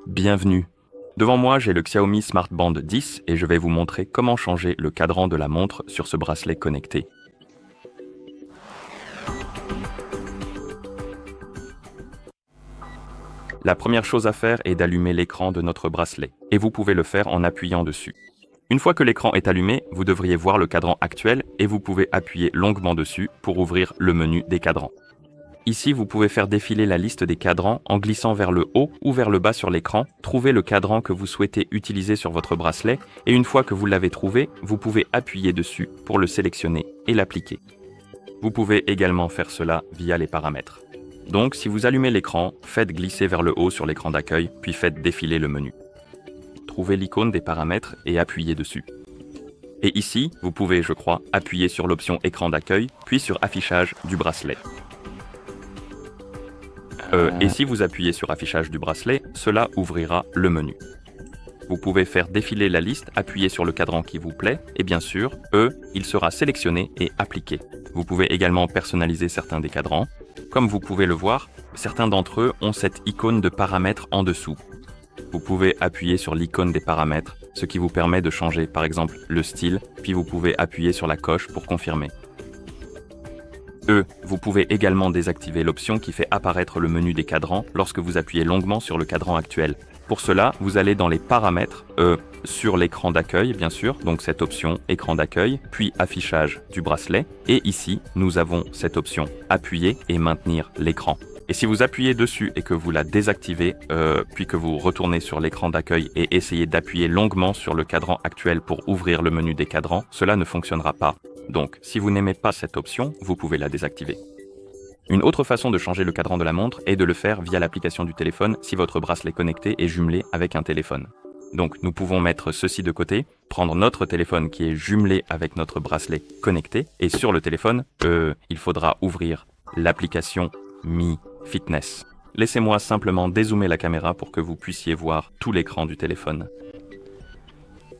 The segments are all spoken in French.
Bienvenue. Devant moi, j'ai le Xiaomi Smart Band 10 et je vais vous montrer comment changer le cadran de la montre sur ce bracelet connecté. La première chose à faire est d'allumer l'écran de notre bracelet et vous pouvez le faire en appuyant dessus. Une fois que l'écran est allumé, vous devriez voir le cadran actuel et vous pouvez appuyer longuement dessus pour ouvrir le menu des cadrans. Ici, vous pouvez faire défiler la liste des cadrans en glissant vers le haut ou vers le bas sur l'écran, trouver le cadran que vous souhaitez utiliser sur votre bracelet et une fois que vous l'avez trouvé, vous pouvez appuyer dessus pour le sélectionner et l'appliquer. Vous pouvez également faire cela via les paramètres. Donc, si vous allumez l'écran, faites glisser vers le haut sur l'écran d'accueil, puis faites défiler le menu. Trouvez l'icône des paramètres et appuyez dessus. Et ici, vous pouvez, je crois, appuyer sur l'option écran d'accueil, puis sur affichage du bracelet. Et si vous appuyez sur affichage du bracelet, cela ouvrira le menu. Vous pouvez faire défiler la liste, appuyer sur le cadran qui vous plaît, et bien sûr, il sera sélectionné et appliqué. Vous pouvez également personnaliser certains des cadrans. Comme vous pouvez le voir, certains d'entre eux ont cette icône de paramètres en dessous. Vous pouvez appuyer sur l'icône des paramètres, ce qui vous permet de changer par exemple le style, puis vous pouvez appuyer sur la coche pour confirmer. Vous pouvez également désactiver l'option qui fait apparaître le menu des cadrans lorsque vous appuyez longuement sur le cadran actuel. Pour cela, vous allez dans les paramètres, sur l'écran d'accueil bien sûr, donc cette option écran d'accueil, puis affichage du bracelet, et ici nous avons cette option appuyer et maintenir l'écran. Et si vous appuyez dessus et que vous la désactivez, puis que vous retournez sur l'écran d'accueil et essayez d'appuyer longuement sur le cadran actuel pour ouvrir le menu des cadrans, cela ne fonctionnera pas. Donc, si vous n'aimez pas cette option, vous pouvez la désactiver. Une autre façon de changer le cadran de la montre est de le faire via l'application du téléphone si votre bracelet connecté est jumelé avec un téléphone. Donc, nous pouvons mettre ceci de côté, prendre notre téléphone qui est jumelé avec notre bracelet connecté, et sur le téléphone, il faudra ouvrir l'application Mi Fitness. Laissez-moi simplement dézoomer la caméra pour que vous puissiez voir tout l'écran du téléphone.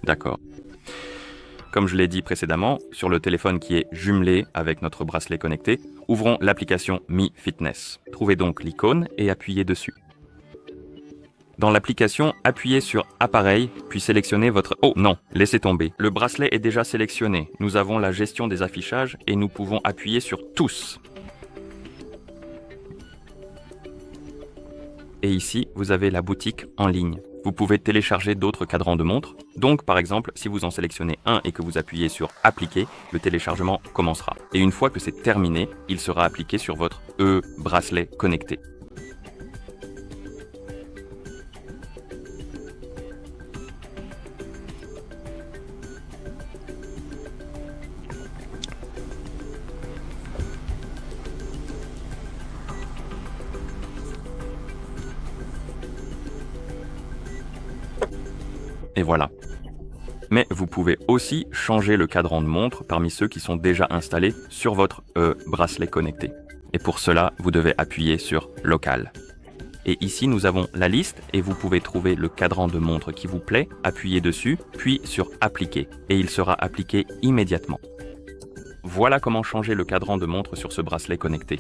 D'accord. Comme je l'ai dit précédemment, sur le téléphone qui est jumelé avec notre bracelet connecté, ouvrons l'application Mi Fitness. Trouvez donc l'icône et appuyez dessus. Dans l'application, appuyez sur Appareil, puis sélectionnez votre... Oh non, laissez tomber. Le bracelet est déjà sélectionné. Nous avons la gestion des affichages et nous pouvons appuyer sur Tous. Et ici, vous avez la boutique en ligne. Vous pouvez télécharger d'autres cadrans de montre. Donc, par exemple, si vous en sélectionnez un et que vous appuyez sur Appliquer, le téléchargement commencera. Et une fois que c'est terminé, il sera appliqué sur votre bracelet connecté. Et voilà. Mais vous pouvez aussi changer le cadran de montre parmi ceux qui sont déjà installés sur votre bracelet connecté. Et pour cela, vous devez appuyer sur Local. Et ici, nous avons la liste et vous pouvez trouver le cadran de montre qui vous plaît, appuyez dessus, puis sur Appliquer. Et il sera appliqué immédiatement. Voilà comment changer le cadran de montre sur ce bracelet connecté.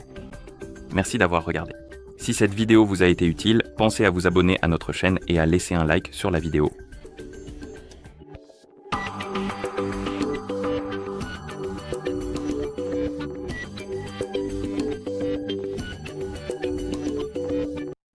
Merci d'avoir regardé. Si cette vidéo vous a été utile, pensez à vous abonner à notre chaîne et à laisser un like sur la vidéo.